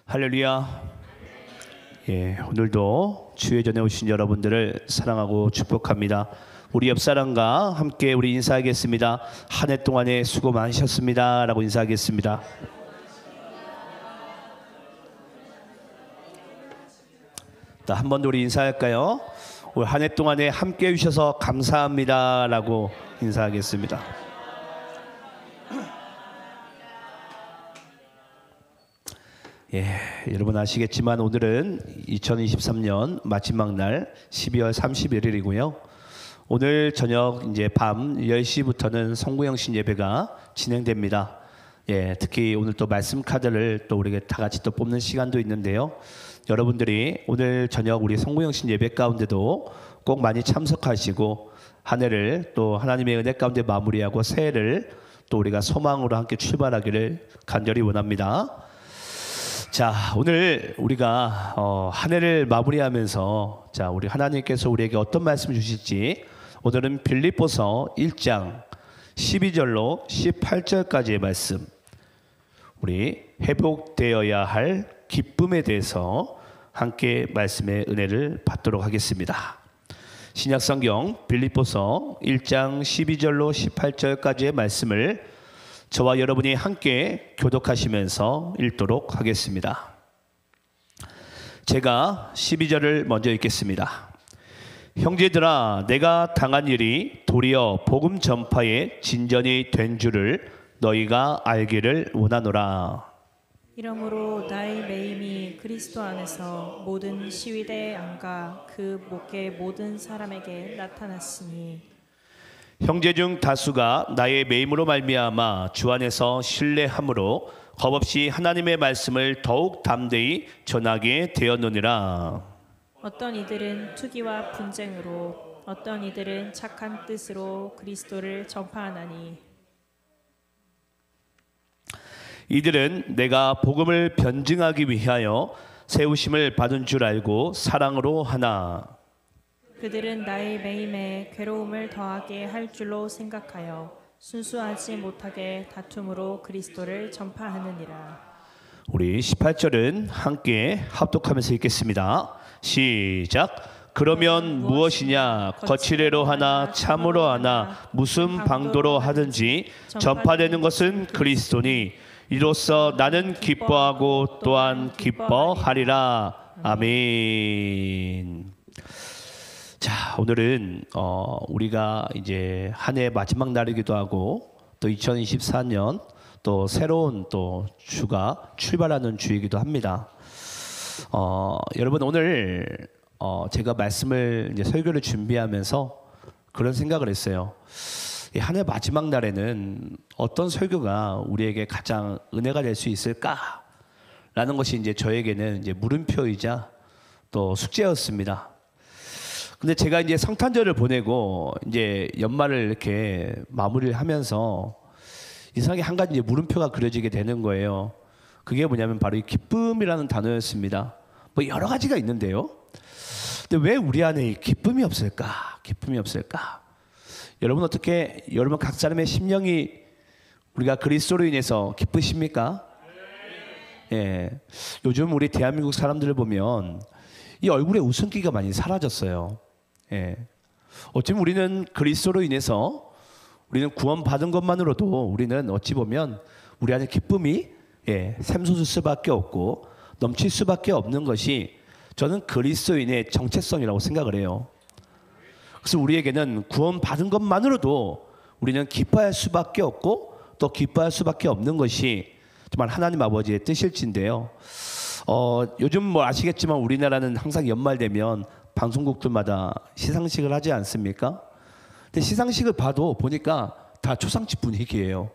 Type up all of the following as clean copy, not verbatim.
할렐루야. 오늘도 주의 전에 오신 여러분들을 사랑하고 축복합니다. 우리 옆 사람과 함께 우리 인사하겠습니다. 한 해 동안에 수고 많으셨습니다 라고 인사하겠습니다. 한 번 더 우리 인사할까요? 올 한 해 동안에 함께 해주셔서 감사합니다 라고 인사하겠습니다. 여러분 아시겠지만 오늘은 2023년 마지막 날 12월 31일이고요. 오늘 저녁 이제 밤 10시부터는 성구영신 예배가 진행됩니다. 특히 오늘 또 말씀 카드를 또 우리가 다 같이 또 뽑는 시간도 있는데요. 여러분들이 오늘 저녁 우리 성구영신 예배 가운데도 꼭 많이 참석하시고 한 해를 또 하나님의 은혜 가운데 마무리하고 새해를 또 우리가 소망으로 함께 출발하기를 간절히 원합니다. 자, 오늘 우리가 한 해를 마무리하면서 자, 우리 하나님께서 우리에게 어떤 말씀을 주실지 오늘은 빌립보서 1장 12절로 18절까지의 말씀, 우리 회복되어야 할 기쁨에 대해서 함께 말씀의 은혜를 받도록 하겠습니다. 신약성경 빌립보서 1장 12절로 18절까지의 말씀을 저와 여러분이 함께 교독하시면서 읽도록 하겠습니다. 제가 12절을 먼저 읽겠습니다. 형제들아, 내가 당한 일이 도리어 복음 전파의 진전이 된 줄을 너희가 알기를 원하노라. 이러므로 나의 매임이 그리스도 안에서 모든 시위대의 안과 그 목계 모든 사람에게 나타났으니 형제 중 다수가 나의 매임으로 말미암아 주 안에서 신뢰함으로 겁없이 하나님의 말씀을 더욱 담대히 전하게 되었느니라. 어떤 이들은 투기와 분쟁으로, 어떤 이들은 착한 뜻으로 그리스도를 전파하나니 이들은 내가 복음을 변증하기 위하여 세우심을 받은 줄 알고 사랑으로 하나. 그들은 나의 매임에 괴로움을 더하게 할 줄로 생각하여 순수하지 못하게 다툼으로 그리스도를 전파하느니라. 우리 18절은 함께 합독하면서 읽겠습니다. 시작. 그러면 무엇이냐? 거칠애로 하나 참으로 하나 무슨 방도로 하든지 전파되는 것은 그리스도니 이로써 나는 기뻐하고 또한 기뻐하리라. 아멘. 자, 오늘은 우리가 이제 한 해 마지막 날이기도 하고 또 2024년 또 새로운 또 주가 출발하는 주이기도 합니다. 여러분 오늘 제가 말씀을 이제 설교를 준비하면서 그런 생각을 했어요. 한 해 마지막 날에는 어떤 설교가 우리에게 가장 은혜가 될 수 있을까라는 것이 이제 저에게는 이제 물음표이자 또 숙제였습니다. 근데 제가 이제 성탄절을 보내고 이제 연말을 이렇게 마무리를 하면서 이상하게 한 가지 이제 물음표가 그려지게 되는 거예요. 그게 뭐냐면 바로 이 기쁨이라는 단어였습니다. 뭐 여러 가지가 있는데요. 근데 왜 우리 안에 기쁨이 없을까? 기쁨이 없을까? 여러분 어떻게 여러분 각 사람의 심령이 우리가 그리스도로 인해서 기쁘십니까? 요즘 우리 대한민국 사람들을 보면 이 얼굴에 웃음기가 많이 사라졌어요. 어쩌면 우리는 그리스도로 인해서 우리는 구원받은 것만으로도 우리는 어찌 보면 우리 안에 기쁨이 샘솟을 수밖에 없고 넘칠 수밖에 없는 것이 저는 그리스도인의 정체성이라고 생각을 해요. 그래서 우리에게는 구원받은 것만으로도 우리는 기뻐할 수밖에 없고 또 기뻐할 수밖에 없는 것이 정말 하나님 아버지의 뜻일진데요. 요즘 뭐 아시겠지만 우리나라는 항상 연말 되면 방송국들마다 시상식을 하지 않습니까? 근데 시상식을 봐도 보니까 다 초상집 분위기예요.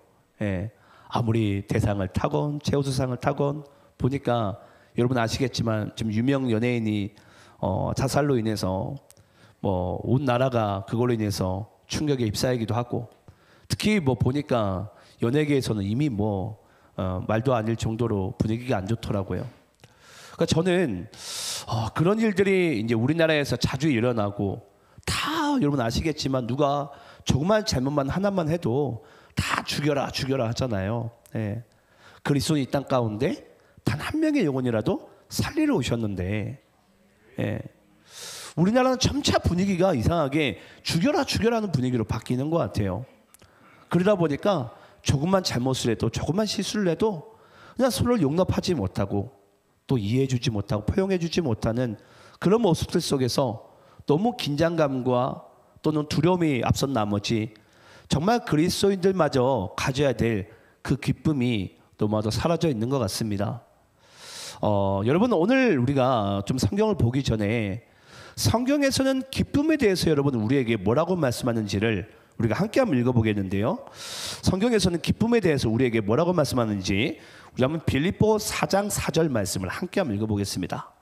아무리 대상을 타건 최우수상을 타건 보니까 여러분 아시겠지만 지금 유명 연예인이 자살로 인해서 뭐 온 나라가 그걸로 인해서 충격에 휩싸이기도 하고 특히 뭐 보니까 연예계에서는 이미 뭐 말도 안 될 정도로 분위기가 안 좋더라고요. 그러니까 저는 그런 일들이 이제 우리나라에서 자주 일어나고 다 여러분 아시겠지만 누가 조그만 잘못만 하나만 해도 다 죽여라 죽여라 하잖아요. 그리스도인 이 땅 가운데 단 한 한 명의 영혼이라도 살리러 오셨는데, 예. 우리나라는 점차 분위기가 이상하게 죽여라는 분위기로 바뀌는 것 같아요. 그러다 보니까 조금만 잘못을 해도, 조금만 실수를 해도 그냥 서로를 용납하지 못하고 또 이해해주지 못하고 포용해주지 못하는 그런 모습들 속에서 너무 긴장감과 또는 두려움이 앞선 나머지 정말 그리스도인들마저 가져야 될 그 기쁨이 너무나도 사라져 있는 것 같습니다. 여러분, 오늘 우리가 좀 성경을 보기 전에 성경에서는 기쁨에 대해서 여러분 우리에게 뭐라고 말씀하는지를 우리가 함께 한번 읽어보겠는데요. 성경에서는 기쁨에 대해서 우리에게 뭐라고 말씀하는지 우리 한번 빌립보 4장 4절 말씀을 함께 한번 읽어보겠습니다.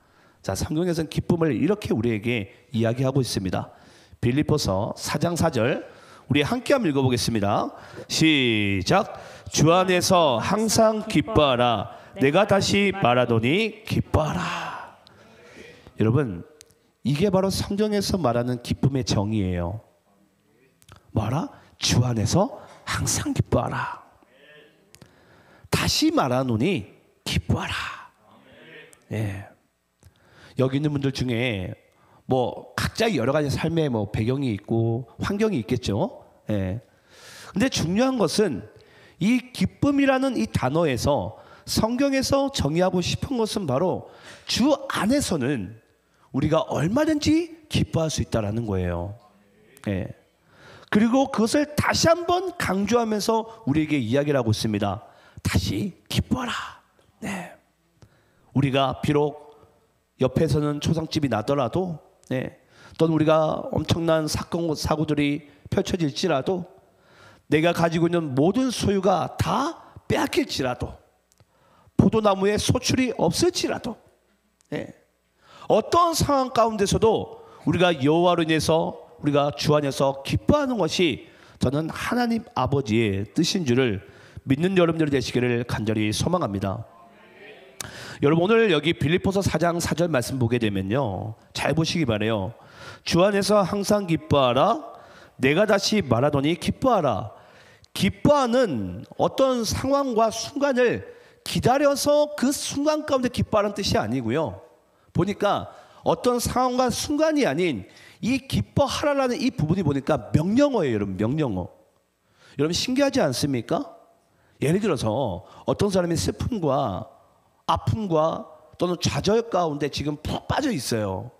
자, 성경에서는 기쁨을 이렇게 우리에게 이야기하고 있습니다. 빌립보서 4장 4절 우리 함께 한번 읽어보겠습니다. 시작. 주 안에서 항상 기뻐하라. 내가 다시 말하노니 기뻐하라. 여러분, 이게 바로 성경에서 말하는 기쁨의 정의예요. 뭐라? 주 안에서 항상 기뻐하라. 다시 말하노니 기뻐하라. 예. 여기 있는 분들 중에 뭐 각자 여러 가지 삶의 뭐 배경이 있고 환경이 있겠죠. 예. 근데 중요한 것은 이 기쁨이라는 이 단어에서 성경에서 정의하고 싶은 것은 바로 주 안에서는 우리가 얼마든지 기뻐할 수 있다라는 거예요. 예. 그리고 그것을 다시 한번 강조하면서 우리에게 이야기를 하고 있습니다. 다시 기뻐하라. 네. 우리가 비록 옆에서는 초상집이 나더라도, 네. 또는 우리가 엄청난 사건 사고들이 펼쳐질지라도, 내가 가지고 있는 모든 소유가 다 빼앗길지라도, 포도나무에 소출이 없을지라도, 네. 어떤 상황 가운데서도 우리가 여호와로 인해서 우리가 주 안에서 기뻐하는 것이 저는 하나님 아버지의 뜻인 줄을 믿는 여러분들이 되시기를 간절히 소망합니다. 여러분, 오늘 여기 빌립보서 4장 4절 말씀 보게 되면요, 잘 보시기 바라요. 주 안에서 항상 기뻐하라. 내가 다시 말하더니 기뻐하라. 기뻐하는 어떤 상황과 순간을 기다려서 그 순간 가운데 기뻐하는 뜻이 아니고요. 보니까 어떤 상황과 순간이 아닌 이 기뻐하라라는 이 부분이 보니까 명령어예요, 여러분. 명령어. 여러분, 신기하지 않습니까? 예를 들어서 어떤 사람이 슬픔과 아픔과 또는 좌절 가운데 지금 푹 빠져 있어요.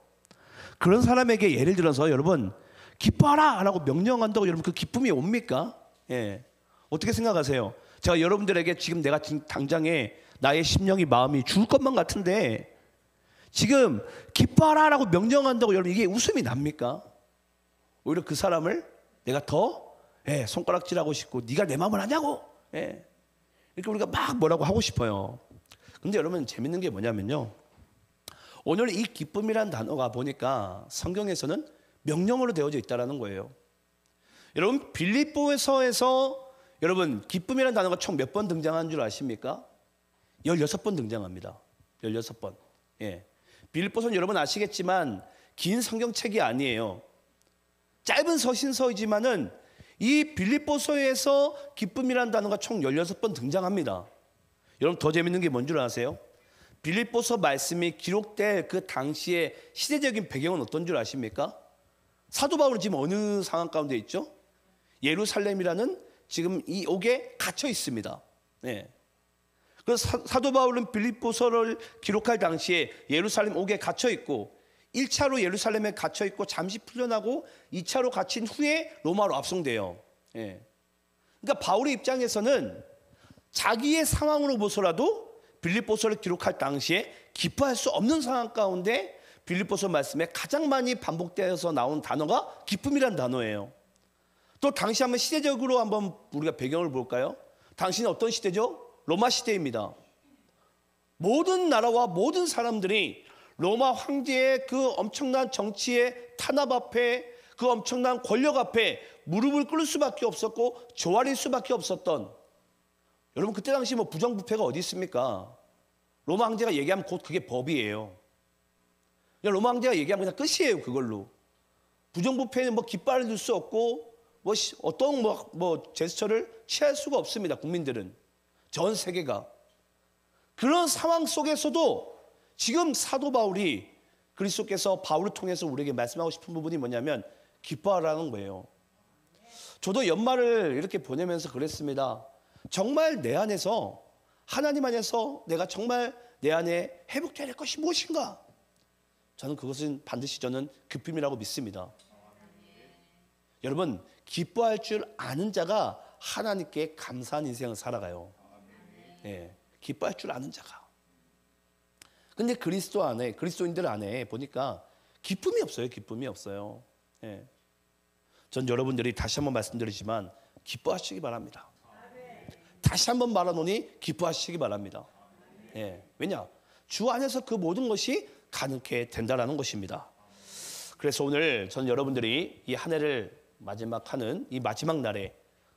그런 사람에게 예를 들어서 여러분 기뻐하라 라고 명령한다고 여러분 그 기쁨이 옵니까? 예. 어떻게 생각하세요? 제가 여러분들에게 지금 내가 당장에 나의 심령이 마음이 죽을 것만 같은데 지금 기뻐하라 라고 명령한다고 여러분 이게 웃음이 납니까? 오히려 그 사람을 내가 더 손가락질하고 싶고 네가 내 마음을 아냐고, 이렇게 우리가 막 뭐라고 하고 싶어요. 근데 여러분 재밌는 게 뭐냐면요, 오늘 이 기쁨이란 단어가 보니까 성경에서는 명령어로 되어져 있다는 거예요. 여러분, 빌립보서에서 여러분 기쁨이란 단어가 총 몇 번 등장한 줄 아십니까? 16번 등장합니다. 16번. 예. 빌립보서는 여러분 아시겠지만 긴 성경책이 아니에요. 짧은 서신서이지만은 이 빌립보서에서 기쁨이란 단어가 총 16번 등장합니다. 여러분, 더 재밌는 게 뭔 줄 아세요? 빌립보서 말씀이 기록될 그 당시의 시대적인 배경은 어떤 줄 아십니까? 사도 바울은 지금 어느 상황 가운데 있죠? 예루살렘이라는 지금 이 옥에 갇혀 있습니다. 네. 그래서 사도 바울은 빌립보서를 기록할 당시에 예루살렘 옥에 갇혀 있고 1차로 예루살렘에 갇혀 있고 잠시 풀려나고 2차로 갇힌 후에 로마로 압송돼요. 예. 그러니까 바울의 입장에서는 자기의 상황으로 보서라도 빌립보서를 기록할 당시에 기뻐할 수 없는 상황 가운데 빌립보서 말씀에 가장 많이 반복되어서 나온 단어가 기쁨이란 단어예요. 또 당시 한번 시대적으로 한번 우리가 배경을 볼까요? 당시는 어떤 시대죠? 로마 시대입니다. 모든 나라와 모든 사람들이 로마 황제의 그 엄청난 정치의 탄압 앞에, 그 엄청난 권력 앞에 무릎을 꿇을 수밖에 없었고 조아릴 수밖에 없었던, 여러분 그때 당시 뭐 부정부패가 어디 있습니까? 로마 황제가 얘기하면 곧 그게 법이에요. 그냥 로마 황제가 얘기하면 그냥 끝이에요. 그걸로 부정부패는 뭐 깃발을 들 수 없고 뭐 어떤 뭐 제스처를 취할 수가 없습니다. 국민들은, 전 세계가. 그런 상황 속에서도 지금 사도 바울이 그리스도께서 바울을 통해서 우리에게 말씀하고 싶은 부분이 뭐냐면 기뻐하라는 거예요. 저도 연말을 이렇게 보내면서 그랬습니다. 정말 내 안에서, 하나님 안에서 내가 정말 내 안에 회복되어야 할 것이 무엇인가? 저는 그것은 반드시 저는 기쁨이라고 믿습니다. 여러분, 기뻐할 줄 아는 자가 하나님께 감사한 인생을 살아가요. 예, 기뻐할 줄 아는 자가. 근데 그리스도 안에, 그리스도인들 안에 보니까 기쁨이 없어요. 기쁨이 없어요. 예. 전 여러분들이 다시 한번 말씀드리지만 기뻐하시기 바랍니다. 다시 한번 말하노니 기뻐하시기 바랍니다. 예. 왜냐? 주 안에서 그 모든 것이 가능케 된다라는 것입니다. 그래서 오늘 전 여러분들이 이 한 해를 마지막하는 이 마지막 날에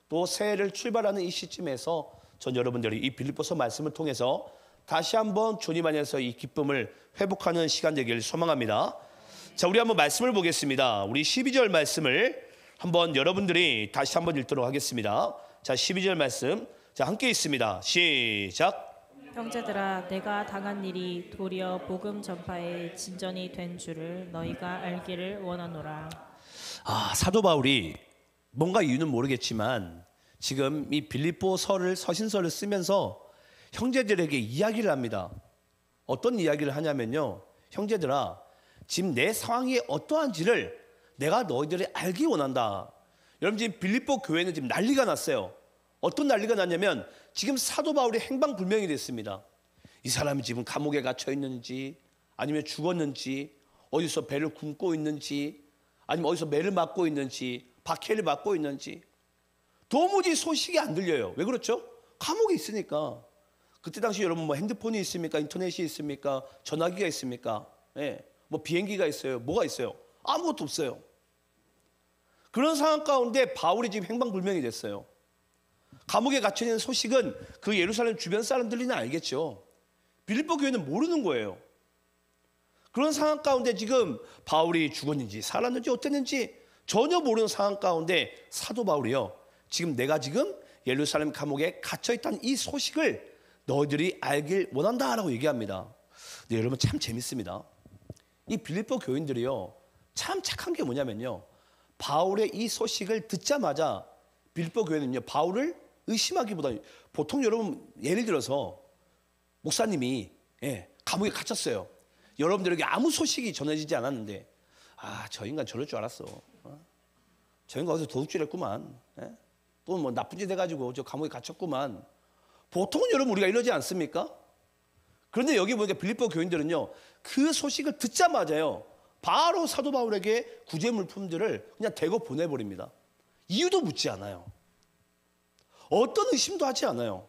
또 새해를 출발하는 이 시점에서 전 여러분들이 이 빌립보서 말씀을 통해서 다시 한번 주님 안에서 이 기쁨을 회복하는 시간 되길 소망합니다. 자, 우리 한번 말씀을 보겠습니다. 우리 12절 말씀을 한번 여러분들이 다시 한번 읽도록 하겠습니다. 자, 12절 말씀. 자, 함께 있습니다. 시작. 형제들아, 내가 당한 일이 도리어 복음 전파의 진전이 된 줄을 너희가 알기를 원하노라. 사도 바울이 뭔가 이유는 모르겠지만 지금 이 빌립보서를 서신서를 쓰면서 형제들에게 이야기를 합니다. 어떤 이야기를 하냐면요, 형제들아, 지금 내 상황이 어떠한지를 내가 너희들이 알기 원한다. 여러분, 지금 빌립보 교회는 지금 난리가 났어요. 어떤 난리가 났냐면 지금 사도 바울이 행방불명이 됐습니다. 이 사람이 지금 감옥에 갇혀 있는지, 아니면 죽었는지, 어디서 배를 굶고 있는지, 아니면 어디서 매를 맞고 있는지, 박해를 맞고 있는지 도무지 소식이 안 들려요. 왜 그렇죠? 감옥에 있으니까. 그때 당시 여러분 뭐 핸드폰이 있습니까? 인터넷이 있습니까? 전화기가 있습니까? 예. 뭐 비행기가 있어요? 뭐가 있어요? 아무것도 없어요. 그런 상황 가운데 바울이 지금 행방불명이 됐어요. 감옥에 갇혀 있는 소식은 그 예루살렘 주변 사람들이나 알겠죠. 빌립보 교회는 모르는 거예요. 그런 상황 가운데 지금 바울이 죽었는지 살았는지 어땠는지 전혀 모르는 상황 가운데 사도 바울이요, 지금 내가 지금 예루살렘 감옥에 갇혀 있다는 이 소식을 너희들이 알길 원한다라고 얘기합니다. 근데 여러분 참 재밌습니다. 이 빌립보 교인들이요, 참 착한 게 뭐냐면요, 바울의 이 소식을 듣자마자 빌립보 교회는요, 바울을 의심하기보다, 보통 여러분 예를 들어서 목사님이 감옥에 갇혔어요. 여러분들에게 아무 소식이 전해지지 않았는데, 저 인간 저럴 줄 알았어. 저 인간 어디서 도둑질했구만. 또 뭐 나쁜 짓 해가지고 저 감옥에 갇혔구만. 보통은 여러분 우리가 이러지 않습니까? 그런데 여기 보니까 빌립보 교인들은요, 그 소식을 듣자마자요, 바로 사도 바울에게 구제 물품들을 그냥 대거 보내버립니다. 이유도 묻지 않아요. 어떤 의심도 하지 않아요.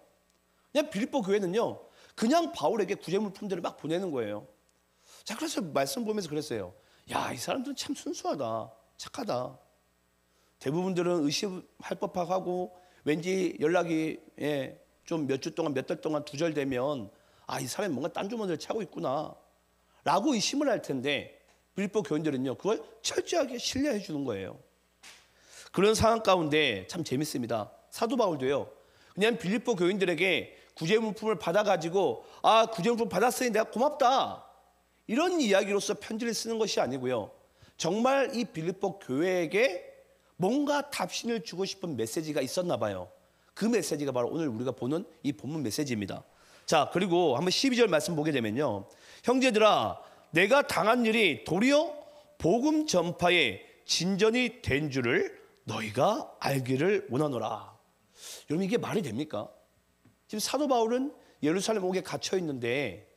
그냥 빌립보 교회는요, 그냥 바울에게 구제 물품들을 막 보내는 거예요. 자, 그래서 말씀 보면서 그랬어요. 야, 이 사람들은 참 순수하다, 착하다. 대부분들은 의심할 법하고 왠지 연락이 좀 몇 주 동안, 몇 달 동안 두절되면 이 사람이 뭔가 딴 주머니를 차고 있구나 라고 의심을 할 텐데, 빌립보 교인들은요, 그걸 철저하게 신뢰해 주는 거예요. 그런 상황 가운데 참 재밌습니다. 사도 바울도요, 그냥 빌립보 교인들에게 구제물품을 받아가지고 구제물품 받았으니 내가 고맙다, 이런 이야기로서 편지를 쓰는 것이 아니고요, 정말 이 빌립보 교회에게 뭔가 답신을 주고 싶은 메시지가 있었나 봐요. 그 메시지가 바로 오늘 우리가 보는 이 본문 메시지입니다. 자, 그리고 한번 12절 말씀 보게 되면요, 형제들아, 내가 당한 일이 도리어 복음 전파의 진전이 된 줄을 너희가 알기를 원하노라. 여러분, 이게 말이 됩니까? 지금 사도 바울은 예루살렘 옥에 갇혀 있는데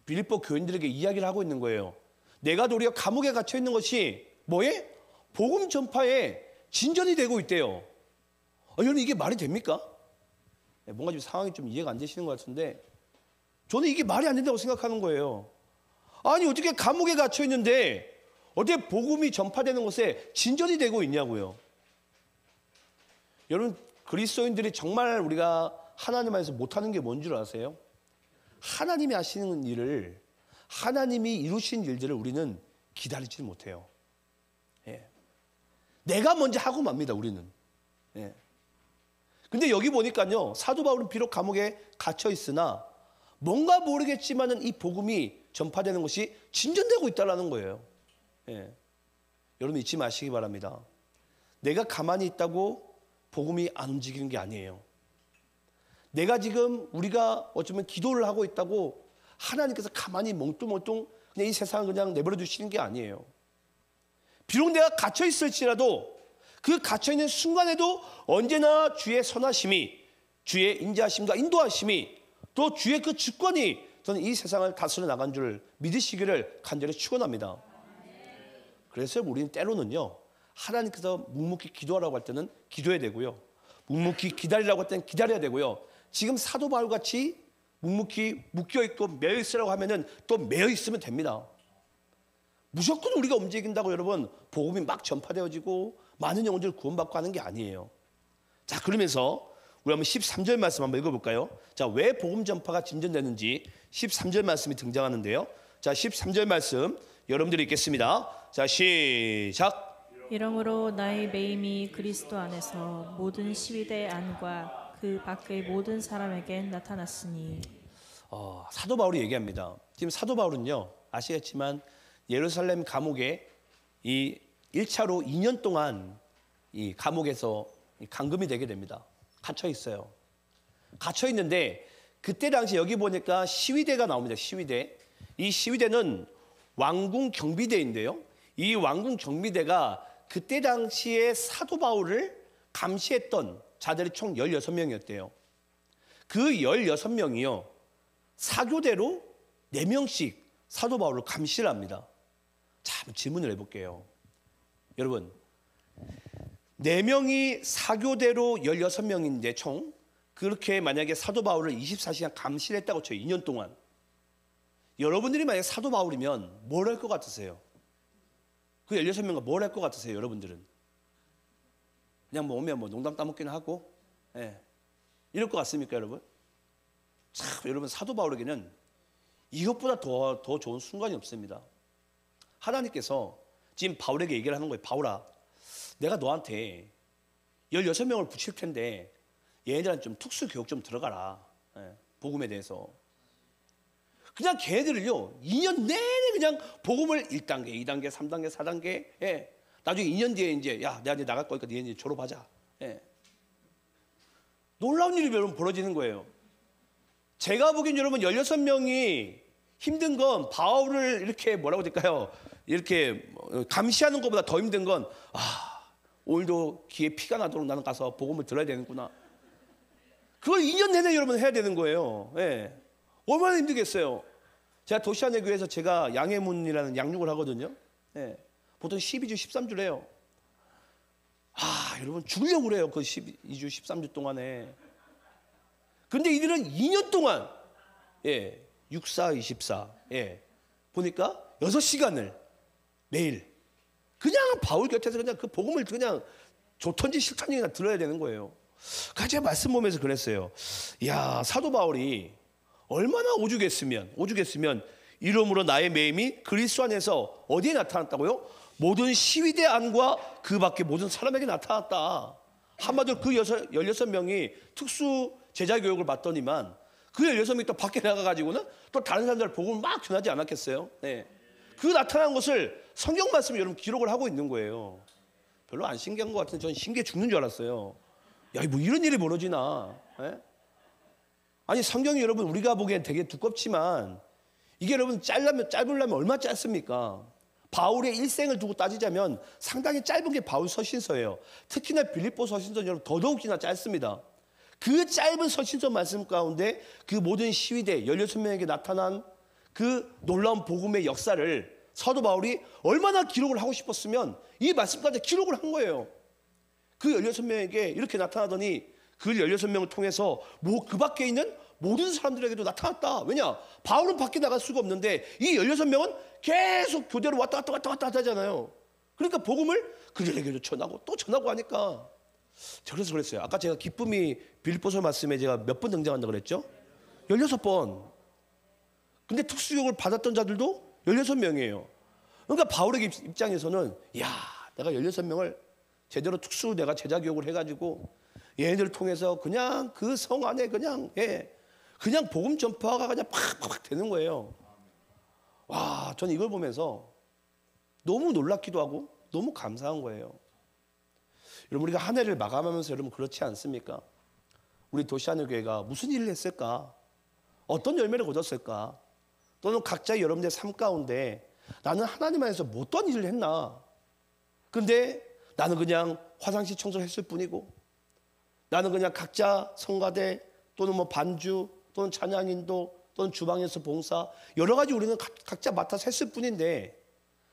빌립보 교인들에게 이야기를 하고 있는 거예요. 내가 도리어 감옥에 갇혀 있는 것이 뭐에? 복음 전파에 진전이 되고 있대요. 여러분, 이게 말이 됩니까? 뭔가 지금 상황이 좀 이해가 안 되시는 것 같은데, 저는 이게 말이 안 된다고 생각하는 거예요. 아니, 어떻게 감옥에 갇혀 있는데 어떻게 복음이 전파되는 것에 진전이 되고 있냐고요. 여러분, 그리스도인들이 정말 우리가 하나님 안에서 못하는 게 뭔 줄 아세요? 하나님이 하시는 일을, 하나님이 이루신 일들을 우리는 기다리지 못해요. 내가 먼저 하고 맙니다, 우리는. 근데 여기 보니까요, 사도 바울은 비록 감옥에 갇혀 있으나 뭔가 모르겠지만은 이 복음이 전파되는 것이 진전되고 있다는 거예요. 예. 여러분 잊지 마시기 바랍니다. 내가 가만히 있다고 복음이 안 움직이는 게 아니에요. 내가 지금 우리가 어쩌면 기도를 하고 있다고 하나님께서 가만히 멍뚱멍뚱 그냥 이 세상을 그냥 내버려 두시는 게 아니에요. 비록 내가 갇혀 있을지라도 그 갇혀 있는 순간에도 언제나 주의 선하심이, 주의 인자하심과 인도하심이, 또 주의 그 주권이 저는 이 세상을 다스려 나간 줄 믿으시기를 간절히 축원합니다. 그래서 우리는 때로는요, 하나님께서 묵묵히 기도하라고 할 때는 기도해야 되고요, 묵묵히 기다리라고 할 때는 기다려야 되고요, 지금 사도 바울 같이 묵묵히 묶여 있고 매여 있으라고 하면은 또 매여 있으면 됩니다. 무조건 우리가 움직인다고 여러분 복음이 막 전파되어지고 많은 영혼들 구원받고 하는 게 아니에요. 자, 그러면서 우리 한번 13절 말씀 한번 읽어볼까요? 자, 왜 복음 전파가 진전되는지 13절 말씀이 등장하는데요. 자, 13절 말씀 여러분들이 읽겠습니다. 자, 시작. 이러므로 나의 매임이 그리스도 안에서 모든 시위대 안과 그 밖의 모든 사람에게 나타났으니. 사도 바울이 얘기합니다. 지금 사도 바울은요, 아시겠지만 예루살렘 감옥에 이 1차로 2년 동안 이 감옥에서 감금이 되게 됩니다. 갇혀 있어요. 갇혀 있는데 그때 당시 여기 보니까 시위대가 나옵니다. 시위대. 이 시위대는 왕궁 경비대인데요. 이 왕궁 경비대가 그때 당시에 사도 바울을 감시했던 자들이 총 16명이었대요. 그 16명이요. 사교대로 4명씩 사도 바울을 감시를 합니다. 자, 질문을 해볼게요. 여러분, 4명이 사교대로 16명인데 총 그렇게 만약에 사도 바울을 24시간 감시를 했다고 쳐요. 2년 동안. 여러분들이 만약에 사도 바울이면 뭘 할 것 같으세요? 그 16명과 뭘 할 것 같으세요? 여러분들은 그냥 뭐 오면 뭐 농담 따먹기는 하고, 예, 이럴 것 같습니까, 여러분? 참, 여러분 사도 바울에게는 이것보다 더 좋은 순간이 없습니다. 하나님께서 지금 바울에게 얘기를 하는 거예요. 바울아, 내가 너한테 16명을 붙일 텐데 얘네들한테 좀 특수 교육 좀 들어가라. 예, 복음에 대해서. 그냥 걔네들을요 2년 내내 그냥 복음을 1단계, 2단계, 3단계, 4단계, 예, 나중에 2년 뒤에 이제 야, 내가 이제 나갈 거니까 니네 이제 졸업하자. 예. 놀라운 일이 여러분 벌어지는 거예요. 제가 보기엔 여러분 16명이 힘든 건 바울을 이렇게 뭐라고 될까요? 이렇게 감시하는 것보다 더 힘든 건 오늘도 귀에 피가 나도록 나는 가서 복음을 들어야 되는구나. 그걸 2년 내내 여러분 해야 되는 거예요. 예. 얼마나 힘들겠어요. 제가 도시안의 교회에서 제가 양해문이라는 양육을 하거든요. 예. 보통 12주 13주를 해요. 여러분 죽으려고 그래요. 그 12주 13주 동안에. 근데 이들은 2년 동안, 예, 64, 24, 예, 보니까 6시간을 매일 그냥 바울 곁에서 그냥 그 복음을 그냥 좋던지 싫던지 그냥 들어야 되는 거예요. 그래서 제가 말씀 보면서 그랬어요. 야, 사도 바울이 얼마나 오죽했으면 이러므로 나의 매임이 그리스도 안에서 어디에 나타났다고요? 모든 시위대 안과 그 밖에 모든 사람에게 나타났다. 한마디로 그 16명이 특수 제자 교육을 받더니만 그 16명이 또 밖에 나가가지고는 또 다른 사람들 복음을 막 전하지 않았겠어요? 네. 그 나타난 것을 성경 말씀이 여러분 기록을 하고 있는 거예요. 별로 안 신기한 것 같은데 저는 신기해 죽는 줄 알았어요. 야, 뭐 이런 일이 벌어지나? 네? 아니 성경이 여러분 우리가 보기엔 되게 두껍지만 이게 여러분 짧으려면 얼마나 짧습니까? 바울의 일생을 두고 따지자면 상당히 짧은 게 바울 서신서예요. 특히나 빌립보 서신서는 여러분 더더욱이나 짧습니다. 그 짧은 서신서 말씀 가운데 그 모든 시위대 16명에게 나타난 그 놀라운 복음의 역사를 사도 바울이 얼마나 기록을 하고 싶었으면 이 말씀까지 기록을 한 거예요. 그 16명에게 이렇게 나타나더니 그 16명을 통해서 그 밖에 있는 모든 사람들에게도 나타났다. 왜냐? 바울은 밖에 나갈 수가 없는데 이 16명은 계속 교대로 왔다 갔다 하잖아요. 그러니까 복음을 그들에게도 전하고 또 전하고 하니까. 그래서 그랬어요. 아까 제가 기쁨이 빌립보서 말씀에 제가 몇 번 등장한다고 그랬죠? 16번. 근데 특수교육을 받았던 자들도 16명이에요. 그러니까 바울의 입장에서는 야, 내가 16명을 제대로 내가 제자 교육을 해가지고 얘네들을 통해서 그냥 그 성 안에 그냥, 예, 그냥 복음 전파가 그냥 팍팍 되는 거예요. 와, 저는 이걸 보면서 너무 놀랍기도 하고 너무 감사한 거예요. 여러분, 우리가 한 해를 마감하면서 여러분 그렇지 않습니까? 우리 도시하늘교회가 무슨 일을 했을까? 어떤 열매를 거뒀을까? 또는 각자 여러분들의 삶 가운데 나는 하나님 안에서 뭐 어떤 일을 했나? 근데 나는 그냥 화장실 청소를 했을 뿐이고, 나는 그냥 각자 성가대 또는 뭐 반주 또는 찬양인도 또는 주방에서 봉사, 여러 가지 우리는 각자 맡아서 했을 뿐인데,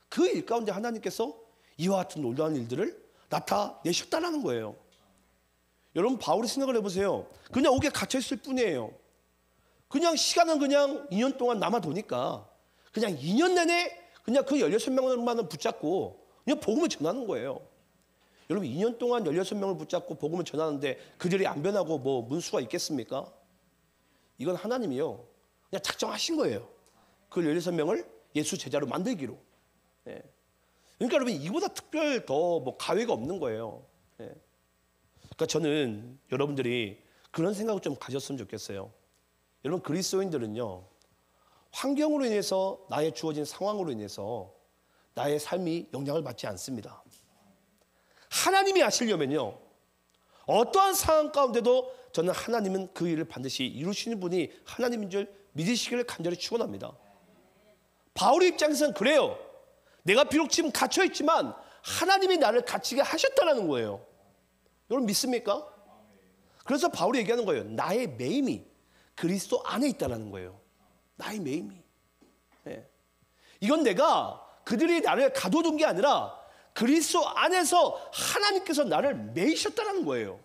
그 일 가운데 하나님께서 이와 같은 놀라운 일들을 나타내셨다는 거예요. 여러분, 바울이 생각을 해보세요. 그냥 옥에 갇혀 있을 뿐이에요. 그냥 시간은 그냥 2년 동안 남아도니까 그냥 2년 내내 그냥 그 16명만을 붙잡고 그냥 복음을 전하는 거예요. 여러분, 2년 동안 16명을 붙잡고 복음을 전하는데 그들이 안 변하고 뭐 문수가 있겠습니까? 이건 하나님이요, 그냥 작정하신 거예요. 그 16명을 예수 제자로 만들기로. 예. 그러니까 여러분, 이보다 특별 더 뭐 가외가 없는 거예요. 예. 그러니까 저는 여러분들이 그런 생각을 좀 가졌으면 좋겠어요. 여러분, 그리스도인들은요, 환경으로 인해서, 나의 주어진 상황으로 인해서 나의 삶이 영향을 받지 않습니다. 하나님이 하시려면요, 어떠한 상황 가운데도 저는 하나님은 그 일을 반드시 이루시는 분이 하나님인 줄 믿으시기를 간절히 축원합니다. 바울의 입장에서는 그래요. 내가 비록 지금 갇혀 있지만 하나님이 나를 갇히게 하셨다는 거예요. 여러분, 믿습니까? 그래서 바울이 얘기하는 거예요. 나의 매임이 그리스도 안에 있다는 거예요. 나의 매임이. 네. 이건 내가 그들이 나를 가둬둔 게 아니라 그리스도 안에서 하나님께서 나를 매이셨다는 거예요.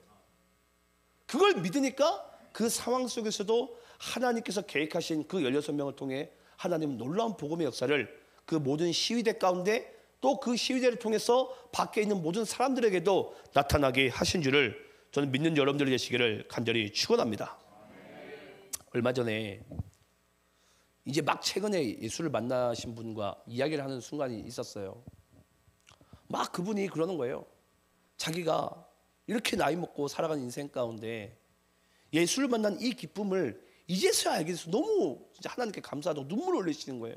그걸 믿으니까 그 상황 속에서도 하나님께서 계획하신 그 16명을 통해 하나님은 놀라운 복음의 역사를 그 모든 시위대 가운데, 또 그 시위대를 통해서 밖에 있는 모든 사람들에게도 나타나게 하신 줄을 저는 믿는 여러분들이 되시기를 간절히 축원합니다. 얼마 전에 이제 막 최근에 예수를 만나신 분과 이야기를 하는 순간이 있었어요. 막 그분이 그러는 거예요. 자기가 이렇게 나이 먹고 살아가는 인생 가운데 예수를 만난 이 기쁨을 이제서야 알게 돼서 너무 진짜 하나님께 감사하다고 눈물을 흘리시는 거예요.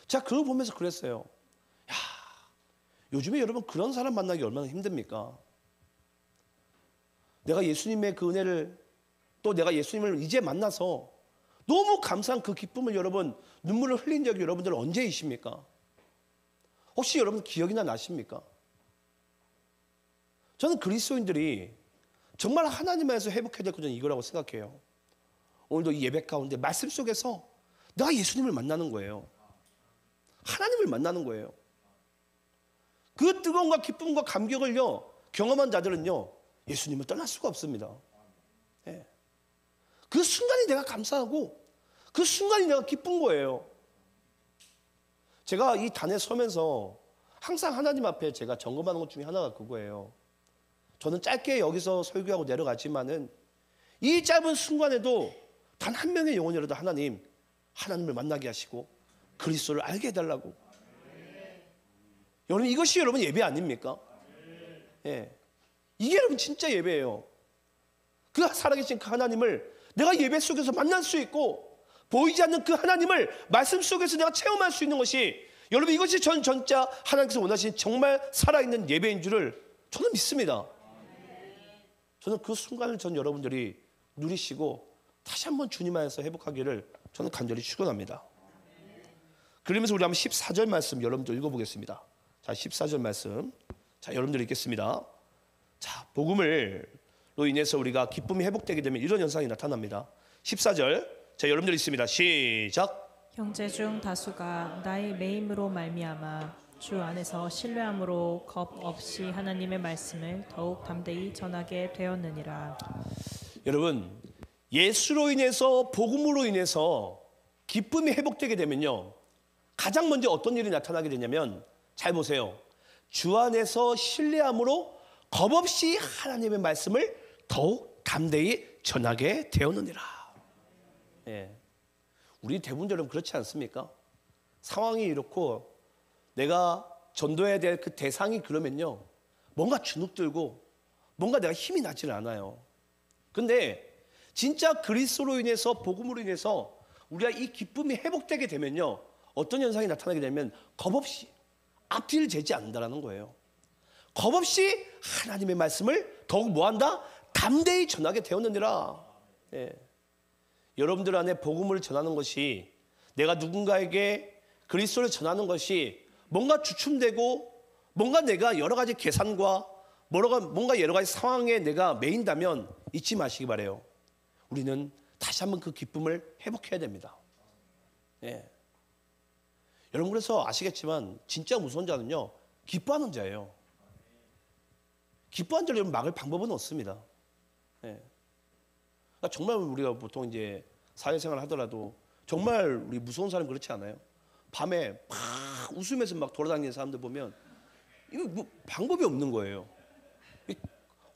제가 그걸 보면서 그랬어요. 야, 요즘에 여러분 그런 사람 만나기 얼마나 힘듭니까? 내가 예수님의 그 은혜를, 또 내가 예수님을 이제 만나서 너무 감사한 그 기쁨을 여러분 눈물을 흘린 적이 여러분들 언제이십니까? 혹시 여러분 기억이나 나십니까? 저는 그리스도인들이 정말 하나님 안에서 회복해야 될 것은 이거라고 생각해요. 오늘도 이 예배 가운데 말씀 속에서 내가 예수님을 만나는 거예요. 하나님을 만나는 거예요. 그 뜨거움과 기쁨과 감격을요 경험한 자들은요 예수님을 떠날 수가 없습니다. 네. 그 순간이 내가 감사하고 그 순간이 내가 기쁜 거예요. 제가 이 단에 서면서 항상 하나님 앞에 제가 점검하는 것 중에 하나가 그거예요. 저는 짧게 여기서 설교하고 내려가지만은 이 짧은 순간에도 단 한 명의 영혼이라도 하나님을 만나게 하시고 그리스도를 알게 해달라고. 여러분, 이것이 여러분 예배 아닙니까? 예. 이게 여러분 진짜 예배예요. 그 살아계신 그 하나님을 내가 예배 속에서 만날 수 있고, 보이지 않는 그 하나님을 말씀 속에서 내가 체험할 수 있는 것이, 여러분 이것이 전 진짜 하나님께서 원하신 정말 살아있는 예배인 줄을 저는 믿습니다. 저는 그 순간을 전 여러분들이 누리시고 다시 한번 주님 안에서 회복하기를 저는 간절히 축원합니다. 그러면서 우리 한번 14절 말씀 여러분들 읽어보겠습니다. 자, 14절 말씀. 자, 여러분들 읽겠습니다. 자, 복음으로 인해서 우리가 기쁨이 회복되게 되면 이런 현상이 나타납니다. 14절. 자, 여러분들 읽습니다. 시작. 형제 중 다수가 나의 매임으로 말미암아 주 안에서 신뢰함으로 겁 없이 하나님의 말씀을 더욱 담대히 전하게 되었느니라. 여러분, 예수로 인해서, 복음으로 인해서 기쁨이 회복되게 되면요 가장 먼저 어떤 일이 나타나게 되냐면, 잘 보세요. 주 안에서 신뢰함으로 겁없이 하나님의 말씀을 더욱 담대히 전하게 되었느니라. 예. 우리 대부분 그렇지 않습니까? 상황이 이렇고 내가 전도해야 될 그 대상이 그러면요 뭔가 주눅들고 뭔가 내가 힘이 나질 않아요. 근데 진짜 그리스도로 인해서 복음으로 인해서 우리가 이 기쁨이 회복되게 되면요, 어떤 현상이 나타나게 되면 겁없이 앞뒤를 재지 않는다라는 거예요. 겁없이 하나님의 말씀을 더욱 뭐한다? 담대히 전하게 되었느니라. 예. 여러분들 안에 복음을 전하는 것이, 내가 누군가에게 그리스도를 전하는 것이 뭔가 주춤되고 뭔가 내가 여러 가지 계산과 뭔가 여러 가지 상황에 내가 매인다면 잊지 마시기 바래요. 우리는 다시 한번 그 기쁨을 회복해야 됩니다. 예. 여러분, 그래서 아시겠지만 진짜 무서운 자는요, 기뻐하는 자예요. 기뻐하는 자를 막을 방법은 없습니다. 예. 그러니까 정말 우리가 보통 이제 사회생활을 하더라도 정말 우리 무서운 사람 그렇지 않아요? 밤에 막 웃으면서 막 돌아다니는 사람들 보면 이거 뭐 방법이 없는 거예요.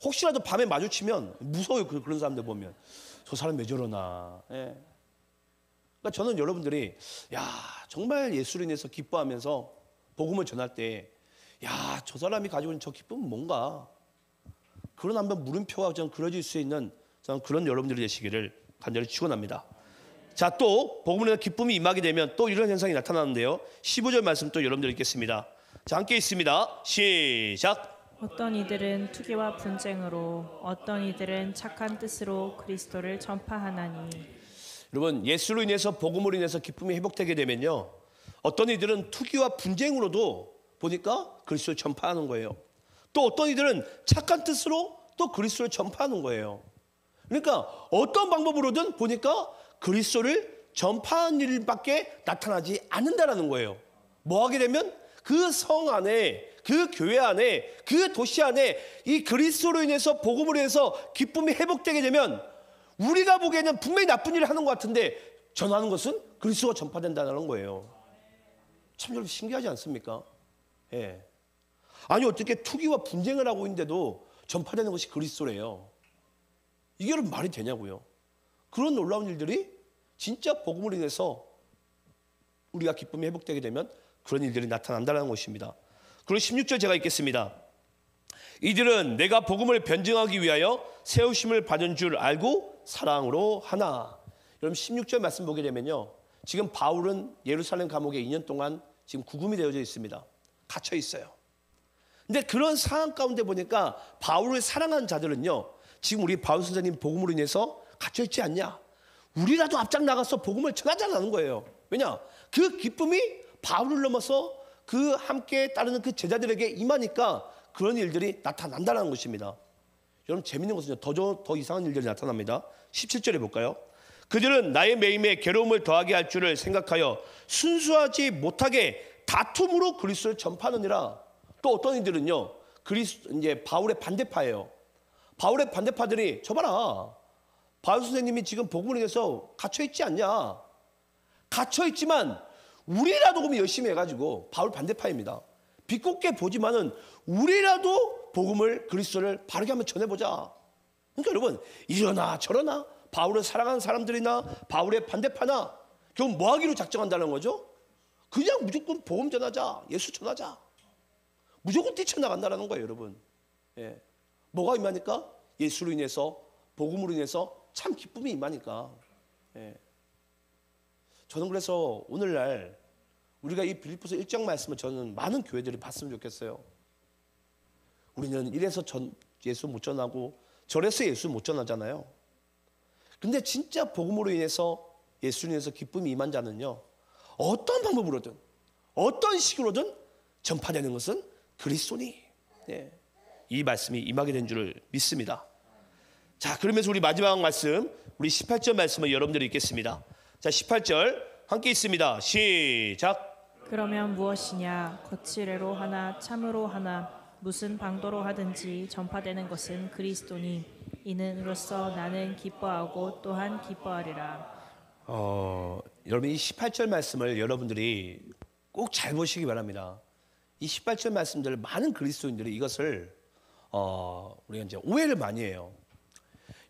혹시라도 밤에 마주치면 무서워요. 그런 사람들 보면 저 사람 왜 저러나. 예. 그러니까 저는 여러분들이 정말 예수로 인해서 기뻐하면서 복음을 전할 때 저 사람이 가지고 있는 저 기쁨은 뭔가, 그런 한번 물음표가 좀 그려질 수 있는 그런 여러분들이 되시기를 간절히 축원합니다. 자, 또 복음으로 기쁨이 임하게 되면 또 이런 현상이 나타나는데요. 15절 말씀 또 여러분들 읽겠습니다. 자, 함께 있습니다. 시작. 어떤 이들은 투기와 분쟁으로, 어떤 이들은 착한 뜻으로 그리스도를 전파하나니. 여러분, 예수로 인해서 복음으로 인해서 기쁨이 회복되게 되면요, 어떤 이들은 투기와 분쟁으로도 보니까 그리스도를 전파하는 거예요. 또 어떤 이들은 착한 뜻으로 또 그리스도를 전파하는 거예요. 그러니까 어떤 방법으로든 보니까 그리스도를 전파하는 일밖에 나타나지 않는다라는 거예요. 뭐 하게 되면 그 성 안에, 그 교회 안에, 그 도시 안에 이 그리스도로 인해서 복음으로 인해서 기쁨이 회복되게 되면 우리가 보기에는 분명히 나쁜 일을 하는 것 같은데 전하는 것은 그리스도가 전파된다는 거예요. 참 여러분, 신기하지 않습니까? 예. 아니, 어떻게 투기와 분쟁을 하고 있는데도 전파되는 것이 그리스도래요. 이게 여러분 말이 되냐고요. 그런 놀라운 일들이 진짜 복음으로 인해서 우리가 기쁨이 회복되게 되면 그런 일들이 나타난다는 것입니다. 그리고 16절 제가 읽겠습니다. 이들은 내가 복음을 변증하기 위하여 세우심을 받은 줄 알고 사랑으로 하나. 여러분, 16절 말씀 보게 되면요, 지금 바울은 예루살렘 감옥에 2년 동안 지금 구금이 되어져 있습니다. 갇혀 있어요. 근데 그런 상황 가운데 보니까 바울을 사랑하는 자들은요, 지금 우리 바울 선생님 복음으로 인해서 갇혀 있지 않냐? 우리라도 앞장 나가서 복음을 전하자는 거예요. 왜냐? 그 기쁨이 바울을 넘어서 그 함께 따르는 그 제자들에게 임하니까 그런 일들이 나타난다는 것입니다. 여러분, 재밌는 것은요, 더 이상한 일들이 나타납니다. 17절에 볼까요? 그들은 나의 매임에 괴로움을 더하게 할 줄을 생각하여 순수하지 못하게 다툼으로 그리스도를 전파하느니라. 또 어떤 이들은요, 이제 바울의 반대파예요. 바울의 반대파들이 저 봐라, 바울 선생님이 지금 복음을 위해서 갇혀 있지 않냐? 갇혀 있지만 우리라도 그러면 열심히 해가지고, 바울 반대파입니다. 비꼽게 보지만은 우리라도 복음을, 그리스도를 바르게 한번 전해보자. 그러니까 여러분, 이러나 저러나 바울을 사랑하는 사람들이나 바울의 반대파나 결국 뭐 하기로 작정한다는 거죠? 그냥 무조건 복음 전하자, 예수 전하자, 무조건 뛰쳐나간다는 거예요, 여러분. 예. 뭐가 임하니까? 예수로 인해서, 복음으로 인해서 참 기쁨이 임하니까. 예. 저는 그래서 오늘날 우리가 이 빌립보서 1장 말씀을 저는 많은 교회들이 봤으면 좋겠어요. 우리는 이래서 예수 못 전하고 저래서 예수 못 전하잖아요. 근데 진짜 복음으로 인해서, 예수로 인해서 기쁨이 임한 자는요, 어떤 방법으로든 어떤 식으로든 전파되는 것은 그리스도니. 예. 이 말씀이 임하게 된 줄을 믿습니다. 자, 그러면서 우리 마지막 말씀, 우리 18절 말씀을 여러분들이 읽겠습니다. 자, 18절 함께 있습니다. 시작. 그러면 무엇이냐? 거칠애로 하나 참으로 하나 무슨 방도로 하든지 전파되는 것은 그리스도니. 이는 이로써 나는 기뻐하고 또한 기뻐하리라. 여러분, 이 18절 말씀을 여러분들이 꼭 잘 보시기 바랍니다. 이 18절 말씀들, 많은 그리스도인들이 이것을 우리가 이제 오해를 많이 해요.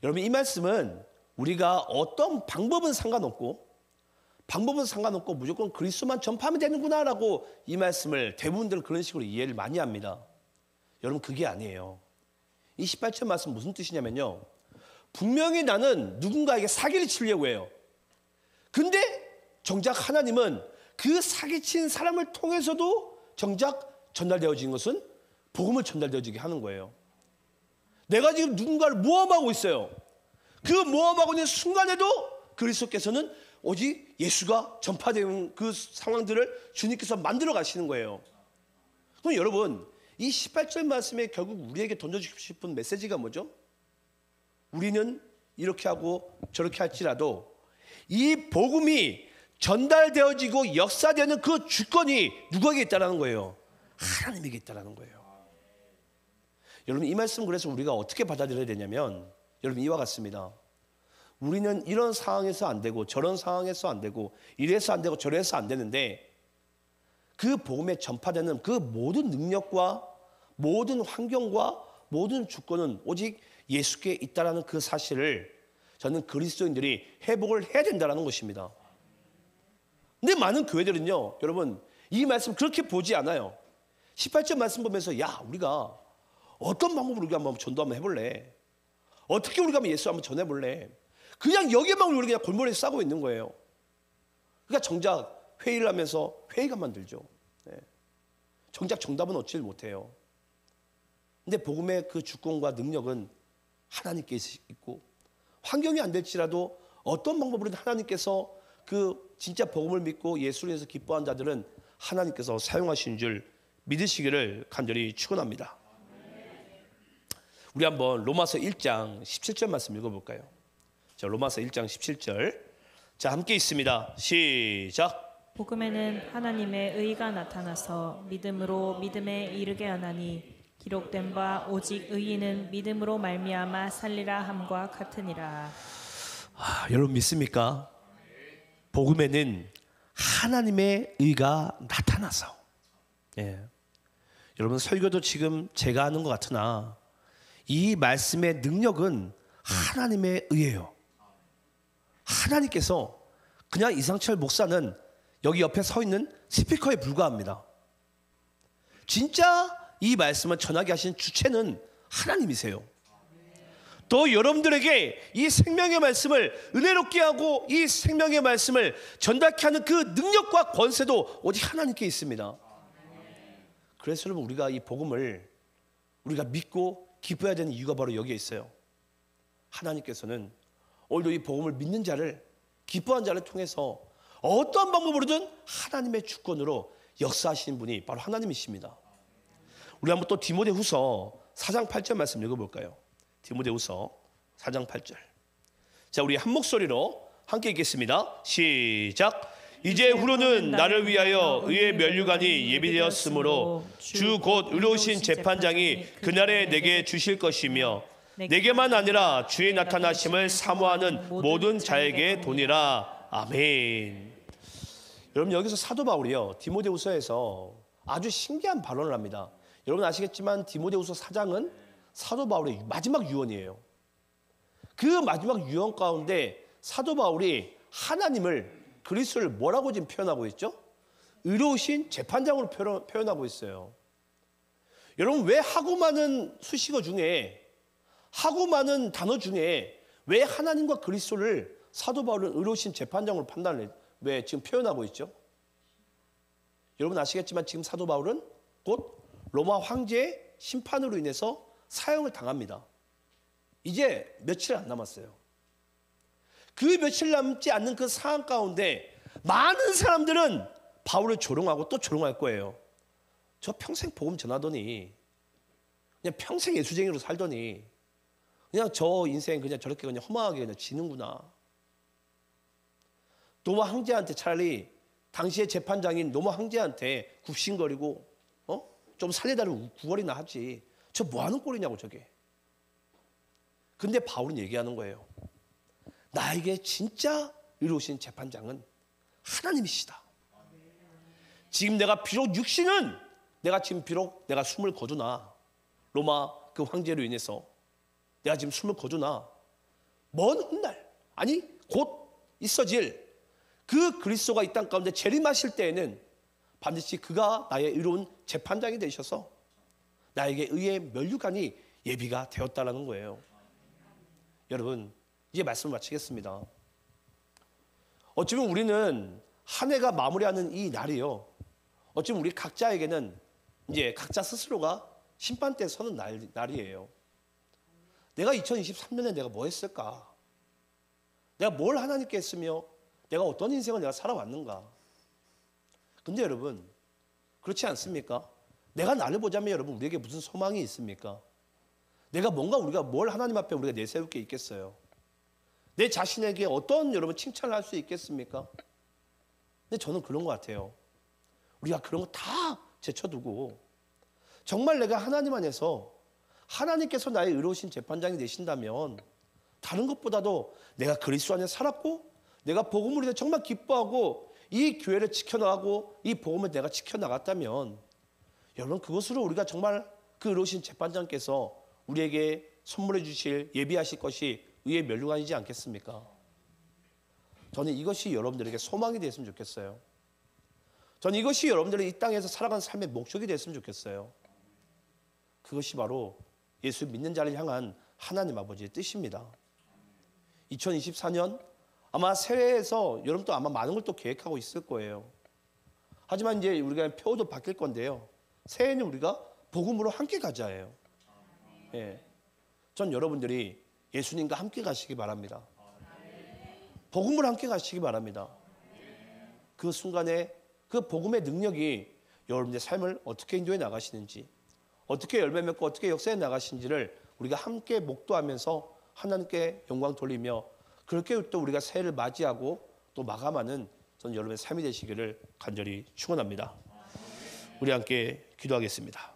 여러분, 이 말씀은 우리가 어떤 방법은 상관없고 무조건 그리스도만 전파하면 되는구나라고 이 말씀을 대부분들은 그런 식으로 이해를 많이 합니다. 여러분, 그게 아니에요. 이 18절 말씀 무슨 뜻이냐면요, 분명히 나는 누군가에게 사기를 치려고 해요. 근데 정작 하나님은 그 사기친 사람을 통해서도 정작 전달되어진 것은 복음을 전달되어지게 하는 거예요. 내가 지금 누군가를 모함하고 있어요. 그 모함하고 있는 순간에도 그리스도께서는 오직 예수가 전파되는 그 상황들을 주님께서 만들어 가시는 거예요. 그럼 여러분, 이 18절 말씀에 결국 우리에게 던져주고 싶은 메시지가 뭐죠? 우리는 이렇게 하고 저렇게 할지라도 이 복음이 전달되어지고 역사되는 그 주권이 누구에게 있다는 거예요? 하나님에게 있다는 거예요. 여러분, 이 말씀 그래서 우리가 어떻게 받아들여야 되냐면 여러분, 이와 같습니다. 우리는 이런 상황에서 안 되고 저런 상황에서 안 되고 이래서 안 되고 저래서 안 되는데 그 복음에 전파되는 그 모든 능력과 모든 환경과 모든 주권은 오직 예수께 있다라는 그 사실을 저는 그리스도인들이 회복을 해야 된다는 것입니다. 근데 많은 교회들은요, 여러분, 이 말씀 그렇게 보지 않아요. 18절 말씀 보면서 야, 우리가 어떤 방법으로 우리가 한번 전도 한번 해볼래? 어떻게 우리가 한번 예수 한번 전해볼래? 그냥 여기에만 우리 그냥 골머리에 싸고 있는 거예요. 그러니까 정작 회의를 하면서 회의가 만들죠. 네. 정작 정답은 얻지 못해요. 근데 복음의 그 주권과 능력은 하나님께 있고 환경이 안 될지라도 어떤 방법으로든 하나님께서 그 진짜 복음을 믿고 예수를 위해서 기뻐한 자들은 하나님께서 사용하시는 줄 믿으시기를 간절히 축원합니다. 우리 한번 로마서 1장 17절 말씀 읽어볼까요? 자, 로마서 1장 17절. 자, 함께 있습니다. 시작. 복음에는 하나님의 의가 나타나서 믿음으로 믿음에 이르게 하나니 기록된 바 오직 의인은 믿음으로 말미암아 살리라 함과 같으니라. 여러분 믿습니까? 복음에는 하나님의 의가 나타나서. 예. 여러분, 설교도 지금 제가 하는 것 같으나 이 말씀의 능력은 하나님의 의예요. 하나님께서 그냥 이상철 목사는 여기 옆에 서 있는 스피커에 불과합니다. 진짜 이 말씀을 전하게 하신 주체는 하나님이세요. 또 여러분들에게 이 생명의 말씀을 은혜롭게 하고 이 생명의 말씀을 전달케 하는 그 능력과 권세도 오직 하나님께 있습니다. 그래서 여러분, 우리가 이 복음을 우리가 믿고 기뻐해야 되는 이유가 바로 여기에 있어요. 하나님께서는 오늘도 이 복음을 믿는 자를, 기뻐한 자를 통해서 어떠한 방법으로든 하나님의 주권으로 역사하시는 분이 바로 하나님이십니다. 우리 한번 또 디모데후서 4장 8절 말씀 읽어볼까요? 디모데후서 4장 8절. 자, 우리 한 목소리로 함께 읽겠습니다. 시작. 이제 후로는 나를 위하여 의의 면류관이 예비되었으므로 주 곧 의로우신 재판장이 그날에 내게 주실 것이며 내게만 아니라 주의 나타나심을 사모하는 모든 자에게 도니라. 아멘. 여러분, 여기서 사도 바울이요, 디모데후서에서 아주 신기한 발언을 합니다. 여러분 아시겠지만 디모데후서 4장은 사도 바울의 마지막 유언이에요. 그 마지막 유언 가운데 사도 바울이 하나님을, 그리스도를 뭐라고 지금 표현하고 있죠? 의로우신 재판장으로 표현하고 있어요. 여러분, 왜 하고 많은 수식어 중에, 하고 많은 단어 중에 왜 하나님과 그리스도를 사도 바울은 의로우신 재판장으로 왜 지금 표현하고 있죠? 여러분 아시겠지만 지금 사도 바울은 곧 로마 황제의 심판으로 인해서 사형을 당합니다. 이제 며칠 안 남았어요. 그 며칠 남지 않는 그 상황 가운데 많은 사람들은 바울을 조롱하고 또 조롱할 거예요. 저 평생 복음 전하더니, 그냥 평생 예수쟁이로 살더니 그냥 저 인생 그냥 저렇게 그냥 허망하게 그냥 지는구나. 로마 황제한테 차라리 당시의 재판장인 로마 황제한테 굽신거리고 좀 살려달라고 구걸이나 하지. 저 뭐 하는 꼴이냐고 저게. 근데 바울은 얘기하는 거예요. 나에게 진짜 의로우신 재판장은 하나님이시다. 지금 내가 비록 육신은 내가 숨을 거두나, 로마 그 황제로 인해서 내가 지금 숨을 거두나, 먼 훗날, 아니 곧 있어질 그 그리스도가 이 땅 가운데 재림하실 때에는 반드시 그가 나의 의로운 재판장이 되셔서 나에게 의의 면류관이 예비가 되었다라는 거예요. 여러분, 이제 말씀을 마치겠습니다. 어쩌면 우리는 한 해가 마무리하는 이 날이요, 어쩌면 우리 각자에게는 이제 각자 스스로가 심판대에 서는 날이에요. 내가 2023년에 내가 뭐 했을까? 내가 뭘 하나님께 했으며 내가 어떤 인생을 내가 살아왔는가? 근데 여러분, 그렇지 않습니까? 내가 나를 보자면 여러분, 우리에게 무슨 소망이 있습니까? 내가 뭔가 우리가 뭘 하나님 앞에 우리가 내세울 게 있겠어요? 내 자신에게 어떤 여러분 칭찬을 할 수 있겠습니까? 근데 저는 그런 것 같아요. 우리가 그런 거 다 제쳐두고 정말 내가 하나님 안에서 하나님께서 나의 의로우신 재판장이 되신다면 다른 것보다도 내가 그리스도 안에 살았고 내가 복음을 위해 정말 기뻐하고 이 교회를 지켜나가고 이 복음을 내가 지켜나갔다면 여러분, 그것으로 우리가 정말 그 의로우신 재판장께서 우리에게 선물해 주실 예비하실 것이 의의 면류관이지 않겠습니까? 저는 이것이 여러분들에게 소망이 됐으면 좋겠어요. 저는 이것이 여러분들이 이 땅에서 살아가는 삶의 목적이 됐으면 좋겠어요. 그것이 바로 예수 믿는 자를 향한 하나님 아버지의 뜻입니다. 2024년 아마 새해에서 여러분 또 아마 많은 걸 또 계획하고 있을 거예요. 하지만 이제 우리가 표도 바뀔 건데요, 새해는 우리가 복음으로 함께 가자예요. 예. 전 여러분들이 예수님과 함께 가시기 바랍니다. 복음으로 함께 가시기 바랍니다. 그 순간에 그 복음의 능력이 여러분의 삶을 어떻게 인도해 나가시는지, 어떻게 열매 맺고 어떻게 역사해 나가시는지를 우리가 함께 목도하면서 하나님께 영광 돌리며 그렇게 또 우리가 새해를 맞이하고 또 마감하는 전 여러분의 삶이 되시기를 간절히 축원합니다. 우리 함께 기도하겠습니다.